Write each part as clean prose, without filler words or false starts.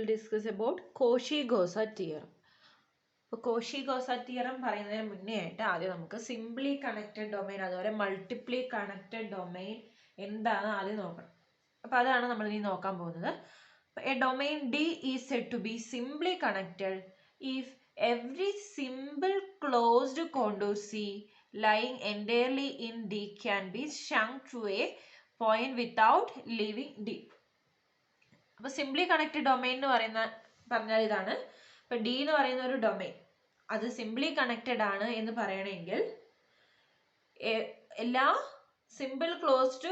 will discuss about Cauchy-Gauss theorem. അപ്പോൾ Cauchy-Gauss theorem പറയുന്നതിന് മുന്നേ ആയിട്ട് ആദ്യം നമുക്ക് സിംപ്ലി കണക്റ്റഡ് ഡൊമൈൻ അതുപോലെ മൾട്ടിപ്ലി കണക്റ്റഡ് ഡൊമൈൻ എന്താണ് ആദ്യം നോക്കണം. അപ്പോൾ അതാണ് നമ്മൾ ഇനി നോക്കാൻ പോകുന്നത്. A domain D is said to be simply connected if every simple closed contour C lying entirely in D can be shrunk to a point without leaving D. അപ്പോൾ സിംപ്ലി കണക്റ്റഡ് ഡൊമൈൻ എന്ന് പറഞ്ഞാൽ ഇതാണ്. ഇപ്പോൾ D എന്ന് പറയുന്ന ഒരു domain അത് simply connected ആണ് എന്ന് പറയണമെങ്കിൽ എല്ലാ സിമ്പിൾ ക്ലോസ്ഡ്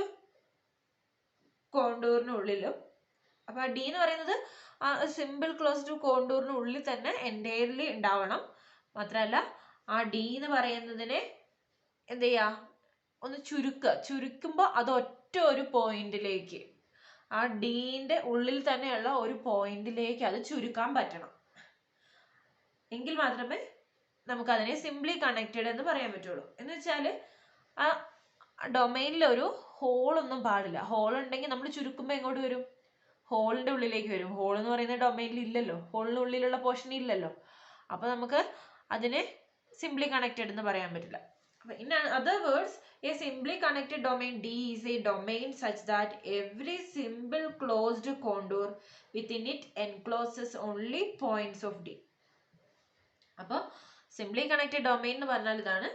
കോണ്ടൂറിനുള്ളിലും, അപ്പോൾ ഡി എന്ന് പറയുന്നത് ആ സിമ്പിൾ ക്ലോസ്ഡ് കോണ്ടൂറിനുള്ളിൽ തന്നെ എൻറ്റയർലി ഉണ്ടാവണം. മാത്രമല്ല ആ ഡി എന്ന് പറയുന്നതിനെ എന്ത് ചെയ്യുക, ഒന്ന് ചുരുക്കുമ്പോൾ അത് ഒറ്റ ഒരു പോയിന്റിലേക്ക്, ആ ഡീൻ്റെ ഉള്ളിൽ തന്നെയുള്ള ഒരു പോയിന്റിലേക്ക് അത് ചുരുക്കാൻ പറ്റണം. എങ്കിൽ മാത്രമേ നമുക്കതിനെ സിംപ്ലി കണക്റ്റഡ് എന്ന് പറയാൻ പറ്റുള്ളൂ. എന്ന് വെച്ചാൽ ആ ഡൊമൈനിൽ ഒരു ഹോളൊന്നും പാടില്ല. ഹോൾ ഉണ്ടെങ്കിൽ നമ്മൾ ചുരുക്കുമ്പോൾ എങ്ങോട്ട് വരും? ഹോളിൻ്റെ ഉള്ളിലേക്ക് വരും. ഹോൾ എന്ന് പറയുന്നത് ഡൊമൈനിൽ ഇല്ലല്ലോ, ഹോളിനുള്ളിലുള്ള പോർഷൻ ഇല്ലല്ലോ. അപ്പോൾ നമുക്ക് അതിനെ സിംപ്ലി കണക്റ്റഡ് എന്ന് പറയാൻ പറ്റില്ല. In other words, a simply connected domain D is a domain such that every simple closed contour within it encloses only points of D. അപ്പോൾ സിംപ്ലി കണക്റ്റഡ് ഡൊമൈൻ എന്ന് പറഞ്ഞാൽ ഇതാണ്,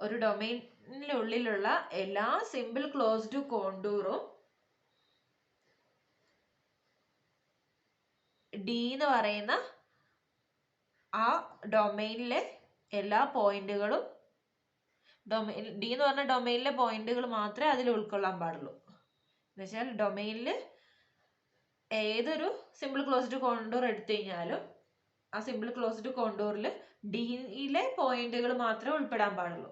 ഒരു ഡൊമൈനിനുള്ളിലുള്ള എല്ലാ സിമ്പിൾ ക്ലോസ്ഡ് കോണ്ടൂറും ഡി എന്ന് പറയുന്ന ആ ഡൊമൈനിലെ എല്ലാ പോയിന്റുകളും, ഡി എന്ന് പറഞ്ഞ ഡൊമൈനിലെ പോയിന്റുകൾ മാത്രമേ അതിൽ ഉൾക്കൊള്ളാൻ പാടുള്ളൂ. എന്ന് വെച്ചാൽ ഡൊമൈനിൽ ഏതൊരു സിമ്പിൾ ക്ലോസ്ഡ് കോണ്ടൂർ എടുത്തു കഴിഞ്ഞാലും ആ സിമ്പിൾ ക്ലോസ്ഡ് കോണ്ടൂറിൽ ഡിയിലെ പോയിന്റുകൾ മാത്രമേ ഉൾപ്പെടാൻ പാടുള്ളൂ.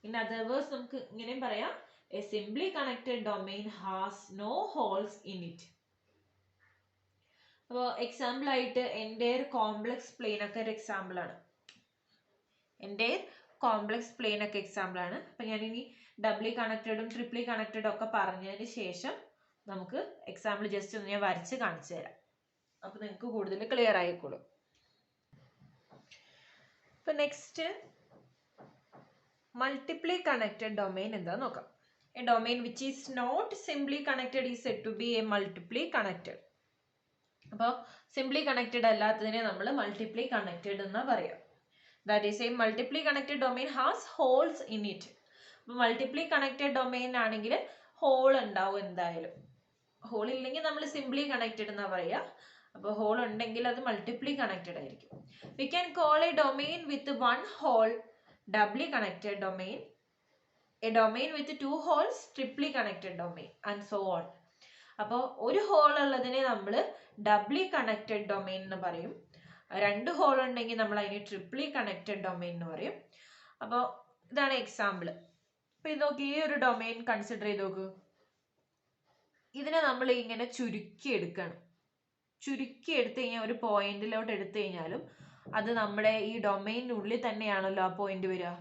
ഇൻ അതർ വേർഡ്സ് നമുക്ക് ഇങ്ങനെയും പറയാം, a simply connected domain has no holes in it. അപ്പോൾ എക്സാമ്പിൾ ആയിട്ട് എൻ്റെയർ കോംപ്ലക്സ് പ്ലെയിൻ ഒക്കെ ഒരു എക്സാമ്പിളാണ്. എൻ്റെയർ കോംപ്ലക്സ് പ്ലെയിൻ ഒക്കെ എക്സാമ്പിൾ ആണ്. അപ്പം ഞാനിനി ഡബ്ലി കണക്റ്റഡും ട്രിപ്ലി കണക്റ്റഡും ഒക്കെ പറഞ്ഞതിന് ശേഷം നമുക്ക് എക്സാമ്പിൾ ജസ്റ്റ് ഒന്ന് ഞാൻ വരച്ച് കാണിച്ചു തരാം. അപ്പോൾ നിങ്ങൾക്ക് കൂടുതൽ ക്ലിയർ ആയിക്കോളും. ഇപ്പം നെക്സ്റ്റ് മൾട്ടിപ്ലി കണക്റ്റഡ് ഡൊമൈൻ എന്താന്ന് നോക്കാം. A domain which is not simply connected is said to be a multiply connected. അപ്പോൾ സിംപ്ലി കണക്റ്റഡ് അല്ലാത്തതിനെ നമ്മൾ മൾട്ടിപ്ലി കണക്റ്റഡ് എന്ന് പറയാം. That is, a multiply connected domain has holes in it. അപ്പോൾ multiply connected domain ആണെങ്കിൽ whole ഉണ്ടാവും എന്തായാലും. Whole ഇല്ലെങ്കിൽ നമ്മൾ സിംപ്ലി കണക്റ്റഡ് എന്നാ പറയുക. അപ്പോൾ ഹോൾ ഉണ്ടെങ്കിൽ അത് മൾട്ടിപ്ലി കണക്റ്റഡ് ആയിരിക്കും. We can call a domain with one hole doubly connected domain, a domain with two holes triply connected domain, and so on. അപ്പോൾ ഒരു ഹോൾ ഉള്ളതിനെ നമ്മൾ ഡബ്ലി കണക്റ്റഡ് ഡൊമൈൻ എന്ന് പറയും. രണ്ട് ഹോൾ ഉണ്ടെങ്കിൽ നമ്മൾ അതിന് ട്രിപ്ലി കണക്റ്റഡ് ഡൊമൈൻ എന്ന് പറയും. അപ്പോൾ ഇതാണ് എക്സാമ്പിൾ. അപ്പോൾ ഇത് നോക്കി, ഈ ഒരു ഡൊമൈൻ കൺസിഡർ ചെയ്ത് നോക്കൂ. ഇതിനെ നമ്മൾ ഇങ്ങനെ ചുരുക്കി എടുക്കണം. ചുരുക്കി എടുത്തു കഴിഞ്ഞാൽ ഒരു പോയിന്റിലോട്ട് എടുത്തു കഴിഞ്ഞാലും അത് നമ്മുടെ ഈ ഡൊമൈനുള്ളിൽ തന്നെയാണല്ലോ ആ പോയിന്റ് വരിക,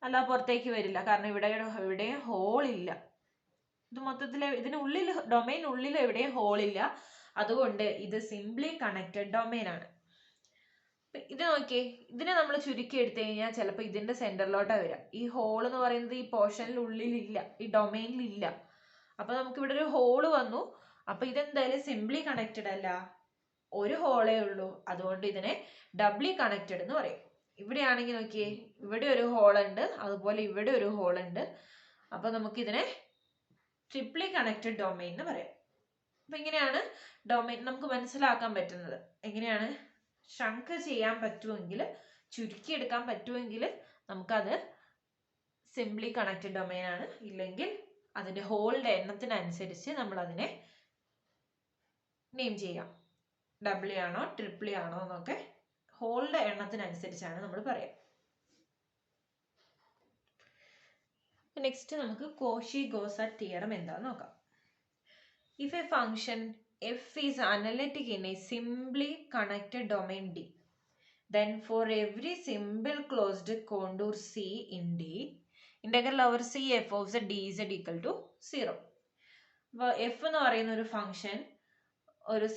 അല്ല പുറത്തേക്ക് വരില്ല. കാരണം ഇവിടെ ഹോൾ ഇല്ല. ഇത് മൊത്തത്തിൽ ഇതിനുള്ളിൽ ഡൊമൈനുള്ളിൽ എവിടെയും ഹോൾ ഇല്ല. അതുകൊണ്ട് ഇത് സിംപ്ലി കണക്റ്റഡ് ഡൊമൈൻ ആണ്. ഇത് നോക്കിയേ, ഇതിനെ നമ്മൾ ചുരുക്കി എടുത്തു കഴിഞ്ഞാൽ ചിലപ്പോൾ ഇതിന്റെ സെന്ററിലോട്ടാണ് വരിക. ഈ ഹോൾ എന്ന് പറയുന്നത് ഈ പോർഷനിലുള്ളിലില്ല, ഈ ഡൊമൈനിലില്ല. അപ്പൊ നമുക്ക് ഇവിടെ ഒരു ഹോള് വന്നു. അപ്പൊ ഇതെന്തായാലും സിംപ്ലി കണക്റ്റഡ് അല്ല, ഒരു ഹോളേ ഉള്ളൂ. അതുകൊണ്ട് ഇതിനെ ഡബ്ലി കണക്റ്റഡ് എന്ന് പറയും. ഇവിടെ ആണെങ്കിൽ നോക്കിയേ, ഇവിടെ ഒരു ഹോൾ ഉണ്ട്, അതുപോലെ ഇവിടെ ഒരു ഹോൾ ഉണ്ട്. അപ്പൊ നമുക്കിതിനെ ട്രിപ്ലി കണക്റ്റഡ് ഡൊമൈൻ എന്ന് പറയാം. അപ്പൊ ഇങ്ങനെയാണ് ഡൊമൈൻ നമുക്ക് മനസ്സിലാക്കാൻ പറ്റുന്നത്. എങ്ങനെയാണ് ഷ്രങ്ക് ചെയ്യാൻ പറ്റുമെങ്കിൽ, ചുരുക്കിയെടുക്കാൻ പറ്റുമെങ്കിൽ നമുക്കത് സിംപ്ലി കണക്റ്റഡ് ഡൊമൈൻ ആണ്. ഇല്ലെങ്കിൽ അതിൻ്റെ ഹോളിൻ്റെ എണ്ണത്തിനനുസരിച്ച് നമ്മൾ അതിനെ നെയിം ചെയ്യാം. ഡബ്ല്യു ആണോ ട്രിപ്പിളി ആണോ എന്നൊക്കെ ഹോളിൻ്റെ എണ്ണത്തിനനുസരിച്ചാണ് നമ്മൾ പറയാം. നെക്സ്റ്റ് നമുക്ക് കോഷി-ഗോസ് തിയറം എന്താണെന്ന് നോക്കാം. If A function f is analytic in a simply connected domain D, then for every simple closed contour C in D, integral over C f of z dz equal to 0. അപ്പോൾ f എന്ന് പറയുന്ന ഒരു function ഒരു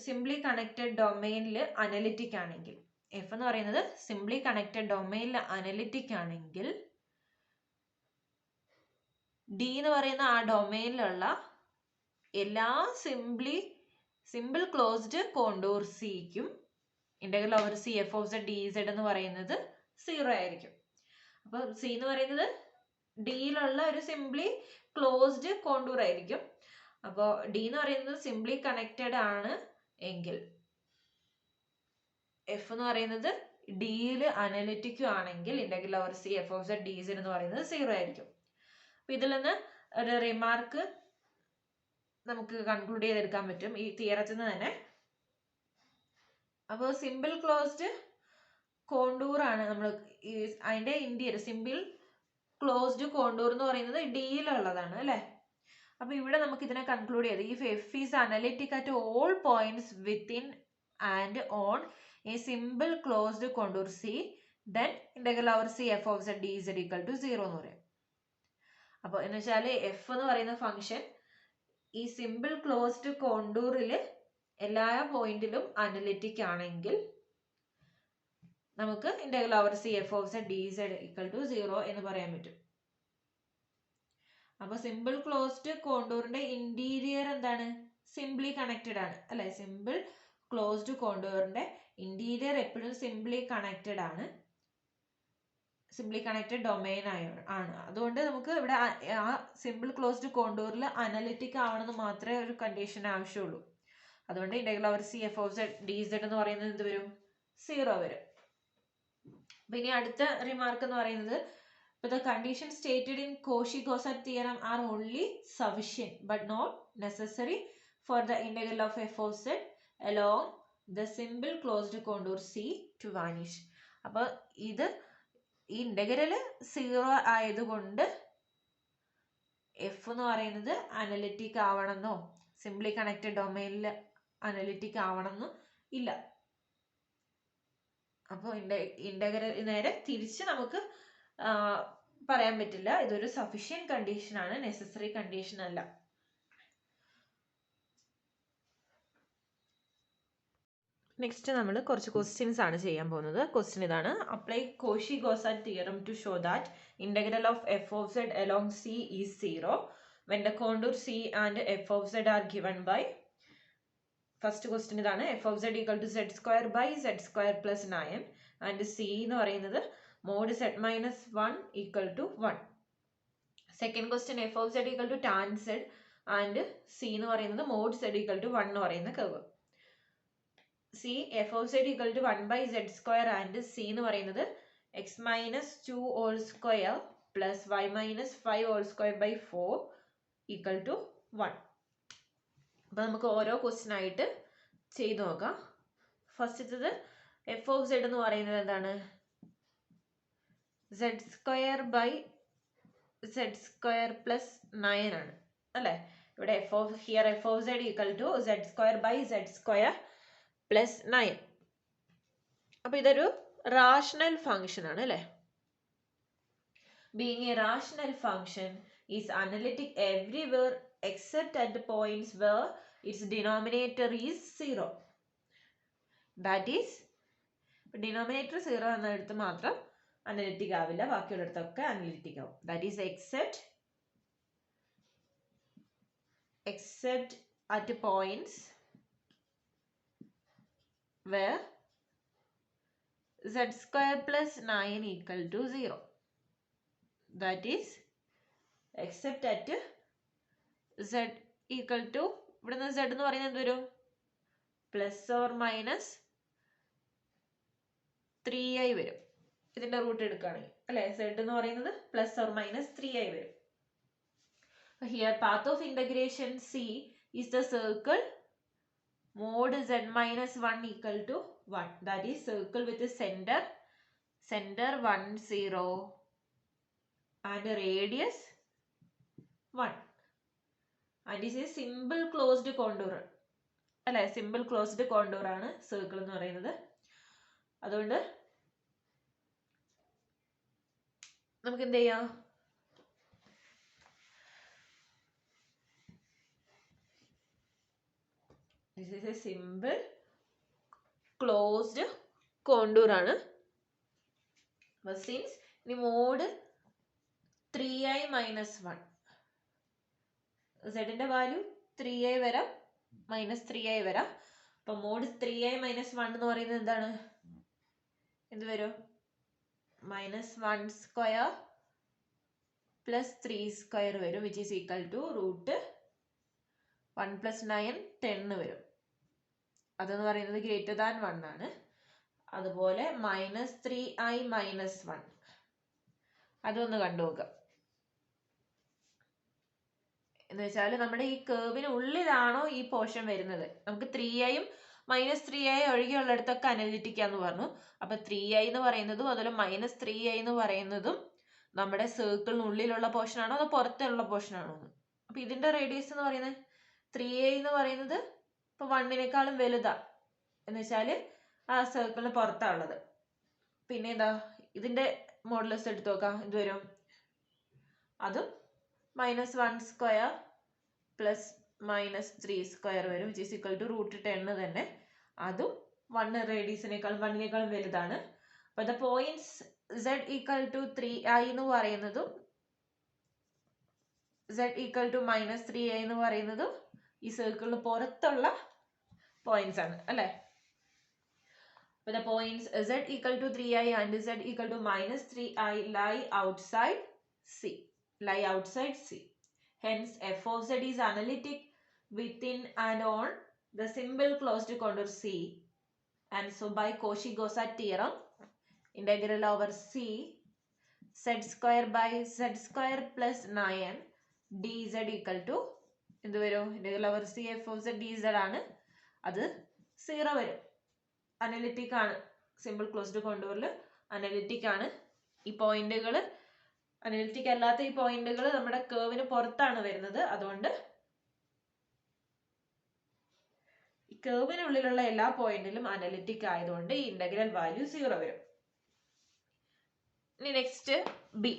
simply connected ഡൊമെയിനിൽ analytic ആണെങ്കിൽ, f എന്ന് പറയുന്നത് simply connected ഡൊമെയിനിൽ അനലിറ്റിക് ആണെങ്കിൽ ഡി എന്ന് പറയുന്ന ആ ഡൊമെയിനിലുള്ള എല്ലാ സിമ്പിൾ ക്ലോസ്ഡ് കോണ്ടൂർ സിക്കും integral over C f of z d z എന്ന് പറയുന്നത് 0 ആയിരിക്കും. അപ്പൊ സി എന്ന് പറയുന്നത് ഡിയിലുള്ള ഒരു സിംപ്ലി ക്ലോസ്ഡ് കോണ്ടൂർ ആയിരിക്കും. അപ്പോൾ ഡി എന്ന് പറയുന്നത് സിംപ്ലി കണക്റ്റഡ് ആണ് എങ്കിൽ എഫ് എന്ന് പറയുന്നത് ഡിയിൽ അനലിറ്റിക്കും ആണെങ്കിൽ integral over C f of z d z എന്ന് പറയുന്നത് 0 ആയിരിക്കും. അപ്പൊ ഇതിൽ നിന്ന് ഒരു റിമാർക്ക് നമുക്ക് കൺക്ലൂഡ് ചെയ്തെടുക്കാൻ പറ്റും ഈ തിയറത്തിൽ നിന്ന് തന്നെ. അപ്പോൾ സിമ്പിൾ ക്ലോസ്ഡ് കോണ്ടൂർ ആണ് നമ്മൾ അതിന്റെ ഇന്റീരിയർ സിമ്പിൾ ക്ലോസ്ഡ് കോണ്ടൂർ എന്ന് പറയുന്നത് ഡിയിലുള്ളതാണ് അല്ലെ. അപ്പൊ ഇവിടെ നമുക്ക് ഇതിനെ കൺക്ലൂഡ് ചെയ്ത് if f is analytic at all points within and on a simple closed contour C then integral over C f of z d z equal to 0 എന്ന് പറയും. അപ്പോൾ എന്ന് വെച്ചാൽ എഫ് എന്ന് പറയുന്ന ഫംഗ്ഷൻ ഈ സിമ്പിൾ ക്ലോസ്ഡ് കോണ്ടൂറിൽ എല്ലാ പോയിന്റിലും അനലിറ്റിക് ആണെങ്കിൽ നമുക്ക് integral over C f of z d z equal to 0 എന്ന് പറയാൻ പറ്റും. അപ്പൊ സിമ്പിൾ ക്ലോസ്ഡ് കോണ്ടൂറിന്റെ ഇന്റീരിയർ എന്താണ്? സിംപ്ലി കണക്റ്റഡ് ആണ് അല്ലെ. സിമ്പിൾ ക്ലോസ്ഡ് കോണ്ടൂറിന്റെ ഇന്റീരിയർ എപ്പോഴും സിംപ്ലി കണക്റ്റഡ് ആണ്, സിംപ്ലി കണക്റ്റഡ് ഡൊമെയിൻ ആണ്. അതുകൊണ്ട് നമുക്ക് ഇവിടെ ആ സിമ്പിൾ ക്ലോസ്ഡ് കോണ്ടൂറിൽ അനലിറ്റിക് ആവണമെന്ന് മാത്രമേ ഒരു കണ്ടീഷൻ ആവശ്യമുള്ളൂ. അതുകൊണ്ട് integral over C f of z d z എന്ന് പറയുന്നത് എന്ത് വരും? 0 വരും. ഇനി അടുത്ത റിമാർക്ക് എന്ന് പറയുന്നത് the condition stated in Cauchy-Gosset theorem are only sufficient but not necessary for the integral of f of z along the simple closed contour C to vanish. അപ്പോൾ ഇത് ഈ ഇന്റഗ്രൽ 0 ആയതുകൊണ്ട് എഫ് എന്ന് പറയുന്നത് അനലിറ്റിക് ആവണമെന്നോ സിംപ്ലി കണക്റ്റഡ് ഡൊമൈനിൽ analytic ആവണമെന്നോ ഇല്ല. അപ്പോൾ integral നേരെ തിരിച്ച് നമുക്ക് പറയാൻ പറ്റില്ല. ഇതൊരു സഫിഷ്യന്റ് കണ്ടീഷൻ ആണ്, നെസസറി കണ്ടീഷൻ അല്ല. നെക്സ്റ്റ് നമ്മൾ കുറച്ച് ക്വസ്റ്റ്യൻസ് ആണ് ചെയ്യാൻ പോകുന്നത്. ക്വസ്റ്റ്യൻ ഇതാണ്: apply Cauchy-Gosset theorem to show that integral of f of z along C is 0 when the contour C and f of z are given by. First question ഇതാണ്: f of z equal to z square by z square plus 9 and C എന്ന് പറയുന്നത് mod z minus 1 equal to 1. Second question f of z equal to tan z and C എന്ന് പറയുന്നത് mod z equal to 1 എന്ന് പറയുന്ന curve. C f of z equal to 1 by z square and C എന്ന് പറയുന്നത് x minus 2 whole square plus y minus 5 whole square by 4 equal to 1. അപ്പോൾ നമുക്ക് ഓരോ question ആയിട്ട് ചെയ്ത് നോക്കാം. ഫസ്റ്റത്തത് f of z എന്ന് പറയുന്നത് എന്താണ്? z square by z square plus 9 ആണ് അല്ലേ. ഇവിടെ f of z equal to z square by z square plus 9. അപ്പോൾ ഇതൊരു റാഷണൽ ഫംഗ്ഷൻ ആണ് അല്ലേ. Being a rational function is analytic everywhere except at the points where its denominator is 0. That is, denominator 0 എന്നിടത്ത് മാത്രം analytic ആവില്ല, ബാക്കിയുള്ളിടത്തൊക്കെ analytic ആവും. That is except at points where z square plus 9 equal to 0. That is except at z equal to, ഇവിടെ നിന്ന് z എന്ന് പറയുന്നത് എന്ത് വരും? Plus or minus 3i വരും. ഇതിന്റെ റൂട്ട് എടുക്കുകയാണെങ്കിൽ അല്ലെ, z എന്ന് പറയുന്നത് പ്ലസ് ഓർ മൈനസ് 3i വരും. Here path of integration C is the circle mod z minus 1 equal to 1. That is circle with the center 1 0 and radius 1. And this is simple closed contour അല്ലെ. Simple closed contour ആണ് circle എന്ന് പറയുന്നത്. അതുകൊണ്ട് നമുക്ക് എന്ത് ചെയ്യാം? This is a simple closed contour ആണ്. Since ഇനി മോഡ് 3i മൈനസ് 1, സെഡിന്റെ വാല്യൂ 3i വരാം മൈനസ് 3i വരാം. അപ്പൊ മോഡ് 3i മൈനസ് 1 എന്ന് പറയുന്നത് എന്താണ്? എന്ത് വരും? മൈനസ് 1 സ്ക്വയർ പ്ലസ് 3 സ്ക്വയർ വരും, which is equal to root 1 plus 9 10 വരും. അതെന്ന് പറയുന്നത് ഗ്രേറ്റർ ദാൻ 1 ആണ്. അതുപോലെ മൈനസ് 3i മൈനസ് 1 അതൊന്ന് കണ്ടുനോക്കാം. എന്ന് വെച്ചാൽ നമ്മുടെ ഈ കേർവിന് ഉള്ളിലാണോ ഈ പോർഷൻ വരുന്നത്? നമുക്ക് 3iയും മൈനസ് 3i ഒഴികെയുള്ളിടത്തൊക്കെ അനലിറ്റിക് ആന്ന് പറഞ്ഞു. അപ്പൊ 3i എന്ന് പറയുന്നതും അതുപോലെ മൈനസ് 3i എന്ന് പറയുന്നതും നമ്മുടെ സർക്കിളിനുള്ളിലുള്ള പോർഷൻ ആണോ അതോ പുറത്തുള്ള പോർഷൻ ആണോ? അപ്പൊ ഇതിന്റെ റേഡിയസ് എന്ന് പറയുന്നത് 3i എന്ന് പറയുന്നത് ഇപ്പൊ 1നേക്കാളും വലുതാ, എന്ന് വെച്ചാല് ആ സർക്കിളിന് പുറത്താണുള്ളത്. പിന്നെ എന്താ ഇതിന്റെ മോഡുലസ് എടുത്ത് നോക്കാം. എന്ത് വരും? അതും minus 1 square plus minus 3 square വരും, which is equal to root 10 തന്നെ. അതും 1നേക്കാളും വലുതാണ്. അപ്പൊ the points z equal to 3i എന്ന് പറയുന്നതും z equal to minus 3i എന്ന് പറയുന്നതും ഈ സർക്കിളിന് പുറത്തുള്ള പോയിന്റ്സ് ആണ് അല്ലെ. അപ്പൊ the points z equal to 3i and z equal to minus 3i lie outside C. Hence f of z is analytic within and on the simple closed contour C, and so by Cauchy-Gaussat theorem integral over C z square by z square plus 9 dz equal to എന്ത് വരും? integral over C f of z dz ആണ്. അത് 0 വരും. Analytic ആണ്. Simple closed കോണ്ടൂറിൽ analytic ആണ്. ഈ പോയിന്റുകൾ analytic അല്ലാത്ത ഈ പോയിന്റുകൾ നമ്മുടെ കേർവിന് പുറത്താണ് വരുന്നത്. അതുകൊണ്ട് ഈ കേർവിനുള്ളിലുള്ള എല്ലാ പോയിന്റിലും അനലിറ്റിക് ആയതുകൊണ്ട് ഈ ഇന്റഗ്രൽ വാല്യൂ 0 വരും. ഇനി next B.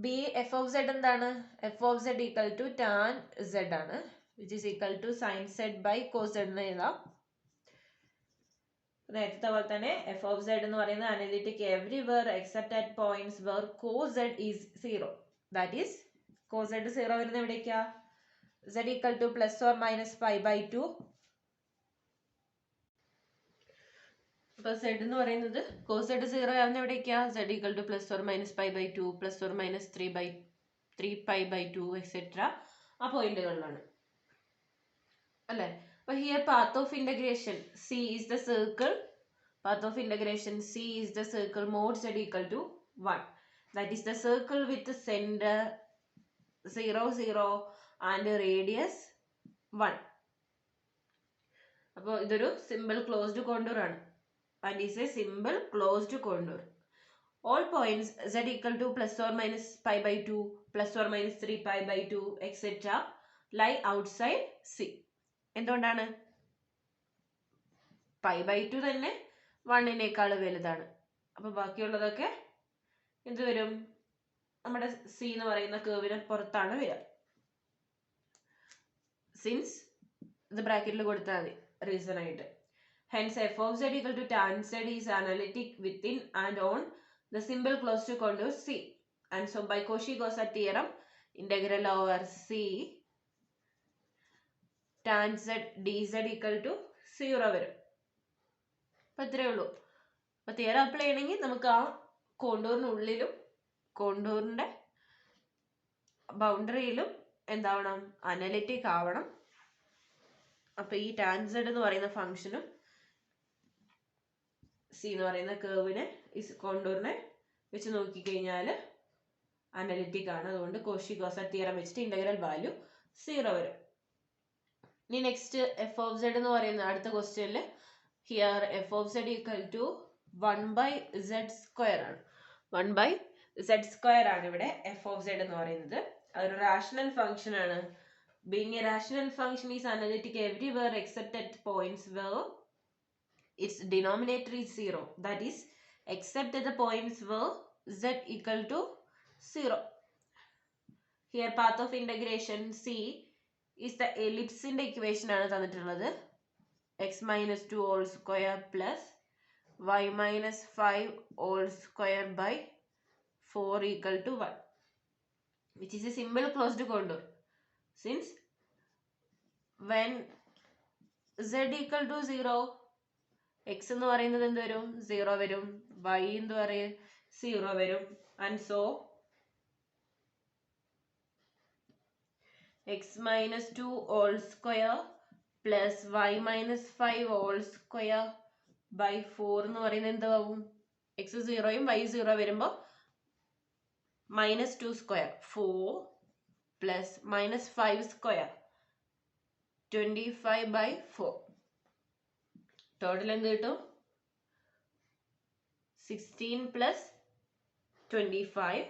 B f of z എന്താണ്? F of z equal to tan z ആണ്, which is equal to sine z by cos z എന്ന് എഴുതാം. നേരത്തെ പോലെ തന്നെ എഫ് ഓഫ് സെഡ് എന്ന് പറയുന്നത് analytic everywhere except at points where cos z is 0. That is cos z 0 വരുന്നത് എവിടേക്കാ? Z equal to plus or minus pi by 2. അപ്പൊ സെഡ് എന്ന് പറയുന്നത് കോസ് സെഡ് 0 ആവുന്ന എവിടേക്കാ? Z equal to plus or minus pi by 2, plus or minus 3 pi by 2 etcetera ആ പോയിന്റുകളിലാണ് അല്ലെ. അപ്പൊ here path of integration C is the circle. Path of integration C is the circle mod z equal to 1. That is the circle with the center 0 0 and radius 1. അപ്പോൾ ഇതൊരു simple closed contour ആണ്. And is a simple closed contour. All points z equal to plus or minus pi by 2, plus or minus 3 pi by 2, etc. lie outside C. എന്തുകൊണ്ടാണ്? Pi by 2 തന്നെ 1നേക്കാൾ വലുതാണ്. അപ്പൊ ബാക്കിയുള്ളതൊക്കെ എന്ത് വരും? നമ്മുടെ സി എന്ന് പറയുന്ന കേർവിന് പുറത്താണ് വരിക. സിൻസ് ഇത് ബ്രാക്കറ്റിൽ കൊടുത്താൽ മതി റീസൺ ആയിട്ട്. Hence f of z equal to tan z is analytic within and on the simple closed contour C, and so by Cauchy-Gaussat theorem integral over C tan z dz equal to 0 വരും. അപ്പൊ ഇത്രയേ ഉള്ളൂ. അപ്പൊ theorem apply ചെയ്യണമെങ്കിൽ നമുക്ക് ആ കോണ്ടൂറിനുള്ളിലും കോണ്ടൂറിന്റെ ബൗണ്ടറിയിലും എന്താവണം? Analytic ആവണം. അപ്പൊ ഈ ടാൻ സെഡ് എന്ന് പറയുന്ന ഫംഗ്ഷനും സി എന്ന് പറയുന്ന കേർവിനെ ഈ കോണ്ടൂറിനെ വെച്ച് നോക്കിക്കഴിഞ്ഞാൽ അനലിറ്റിക് ആണ്. അതുകൊണ്ട് കോഷി-ഗോസാറ്റ് തിയറം വെച്ചിട്ട് ഇന്റഗ്രൽ വാല്യൂ 0 വരും. ഇനി നെക്സ്റ്റ് എഫ് ഓഫ് സെഡ് എന്ന് പറയുന്ന അടുത്ത ക്വസ്റ്റ്യനിൽ here f of z equal to 1/z square ആണ്. 1/z സ്ക്വയർ ആണ് ഇവിടെ എഫ് ഓഫ് സെഡ് എന്ന് പറയുന്നത്. അതൊരു റാഷണൽ ഫംഗ്ഷൻ ആണ്. Being a rational function is analytic everywhere except at points where its denominator is 0. That is, except at the points where z equal to 0. Here path of integration C is the ellipse in the equation ആണ് തന്നിട്ടുള്ളത്. x minus 2 whole square plus y minus 5 whole square by 4 equal to 1, which is a simple closed contour. Since when z equal to 0, x എന്ന് പറയുന്നത് എന്ത് വരും? 0 വരും. y എന്ന് പറയും 0 വരും. And so x minus 2 whole square plus y minus 5 whole square by 4 എന്ന് പറയുന്നത് എന്താവും? x 0യും y 0 വരുമ്പോൾ minus 2 square 4 plus minus 5 square 25 by 4. Total എന്ത് കിട്ടും? 16 plus 25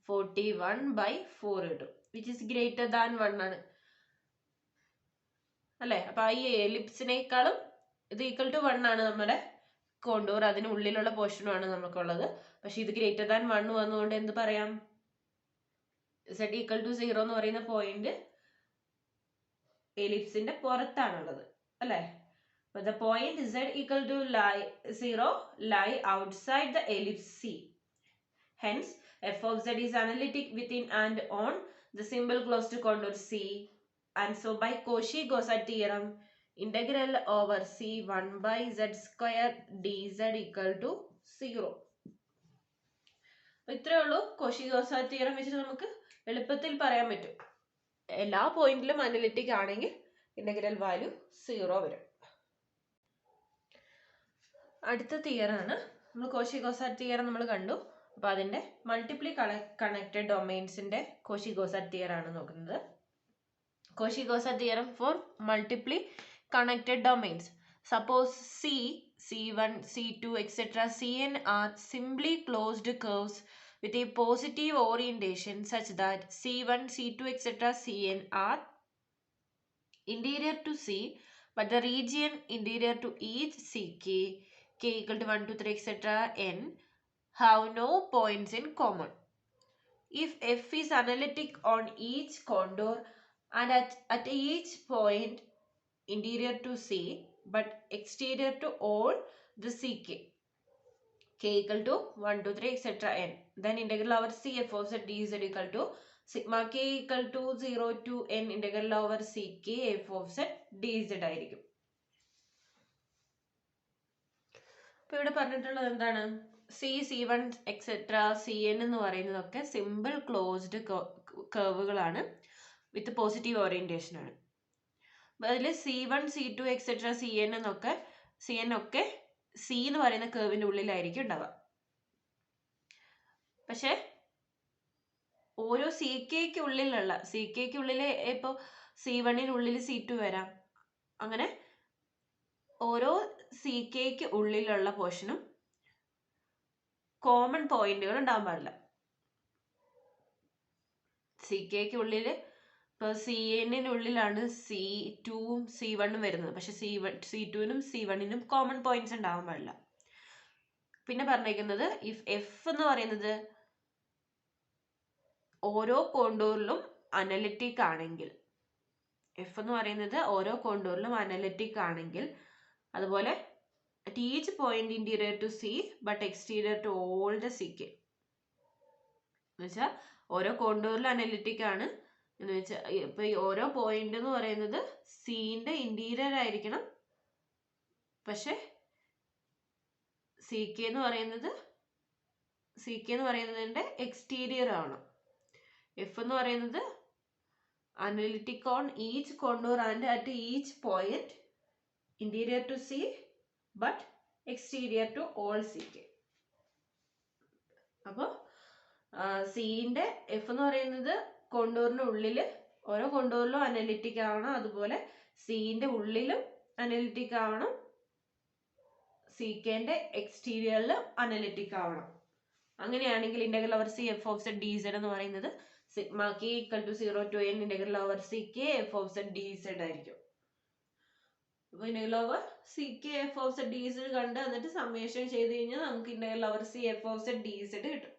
41 by 4 കിട്ടും, which is greater than 1 ആണ് അല്ലേ? അപ്പൊ ഈ എലിപ്സിനേക്കാളും ഇത് ഈക്വൽ ടു 1 ആണ് നമ്മുടെ കോണ്ടൂർ, അതിനുള്ളിലുള്ള പോർഷനും ആണ് നമുക്കുള്ളത്. പക്ഷെ ഇത് ഗ്രേറ്റർ ദാൻ 1 വന്നുകൊണ്ട് എന്ത് പറയാം? z ഈക്വൽ ടു 0 എന്ന് പറയുന്ന പോയിന്റ് എലിപ്സിന്റെ പുറത്താണുള്ളത് അല്ലേ? But the point z equal to 0 lie outside the ellipse C. Hence, f of z is analytic within and on the symbol closed contour C. And so by Cauchy-Gaussat theorem, integral over C 1 by z square dz equal to 0. ഇത്രയേ ഉള്ളൂ. Cauchy-Gaussat theorem വെച്ചിട്ട് നമുക്ക് എളുപ്പത്തിൽ പറയാൻ പറ്റും. എല്ലാ പോയിന്റിലും analytic ആണെങ്കിൽ ഇന്റഗ്രൽ വാല്യൂ 0 വരും. അടുത്ത തിയറാണ് നമ്മൾ Cauchy-Gaussat തിയറം നമ്മൾ കണ്ടു. അപ്പോൾ അതിൻ്റെ മൾട്ടിപ്ലി കണക്റ്റഡ് ഡൊമെയിൻസിൻ്റെ Cauchy-Gaussat തിയറാണ് നോക്കുന്നത്. Cauchy-Gaussat theorem for multiply connected domains. Suppose C, C1, C2, etc. Cn are simply closed curves with a positive orientation such that C1, C2, etc. Cn are interior to C, but the region interior to each Ck, k equal to 1, 2, 3, etc. n have no points in common. If f is analytic on each contour and at each point interior to C but exterior to all the Ck, k equal to 1, 2, 3, etc. n, then integral over C f of z dz equal to sigma k equal to 0 to n integral over Ck f of z dz ആയിരിക്കും. അപ്പോൾ ഇവിടെ പറഞ്ഞിട്ടുള്ളത് എന്താണ്? C, C1, etcetera Cn എന്ന് പറയുന്നതൊക്കെ simple closed കർവുകളാണ് with positive orientation ആണ്. അതിൽ C1, C2, എക്സെട്ര Cn ഒക്കെ C എന്ന് പറയുന്ന കർവിൻ്റെ ഉള്ളിലായിരിക്കും ഉണ്ടാവുക. പക്ഷെ ഓരോ CKക്ക് ഉള്ളിൽ ഇപ്പോൾ C1-നുള്ളിൽ C2 വരാം. അങ്ങനെ ഓരോ CKക്ക് ഉള്ളിലുള്ള പോർഷനും കോമൺ പോയിന്റുകൾ ഉണ്ടാവാൻ പാടില്ല. CKക്ക് ഉള്ളിൽ ഇപ്പോൾ CN-നുള്ളിലാണ് C2ഉം C1ഉം വരുന്നത്. പക്ഷെ C2-നും C1-നും കോമൺ പോയിന്റ്സ് ഉണ്ടാവാൻ പാടില്ല. പിന്നെ പറഞ്ഞിരിക്കുന്നത് ഇഫ് എഫ് എന്ന് പറയുന്നത് ഓരോ കോണ്ടൂറിലും അനലിറ്റിക് ആണെങ്കിൽ, എഫ് എന്ന് പറയുന്നത് ഓരോ കോണ്ടൂറിലും അനലിറ്റിക് ആണെങ്കിൽ, അതുപോലെ at each point interior to C but exterior to all the Ck, എന്നുവെച്ചാൽ ഓരോ കോണ്ടൂറിലും അനലിറ്റിക് ആണ് എന്ന് വെച്ചാൽ ഇപ്പൊ ഈ ഓരോ പോയിന്റ് എന്ന് പറയുന്നത് സിന്റെ ഇന്റീരിയർ ആയിരിക്കണം, പക്ഷെ CK എന്ന് പറയുന്നതിന്റെ എക്സ്റ്റീരിയർ ആണ്. എഫ് എന്ന് പറയുന്നത് analytic on each contour and at each point interior to C but exterior to all Ck. അപ്പോൾ സിന്റെ എഫ് എന്ന് പറയുന്നത് കോണ്ടൂറിന് ഉള്ളിൽ ഓരോ കോണ്ടൂറിലും അനലിറ്റിക് ആവണം, അതുപോലെ സിന്റെ ഉള്ളിലും അനലിറ്റിക് ആവണം, CKന്റെ എക്സ്റ്റീരിയറിലും അനലിറ്റിക് ആവണം. അങ്ങനെയാണെങ്കിൽ integral over C f of z dz എന്ന് പറയുന്നത് sigma k equal to 0 to n integral over Ck f of z dz ആയിരിക്കും. അപ്പോൾ integral over Ck f of z dz കണ്ട് എന്നിട്ട് സമ്മേഷൻ ചെയ്ത് കഴിഞ്ഞാൽ നമുക്ക് integral over C f of z dz കിട്ടും.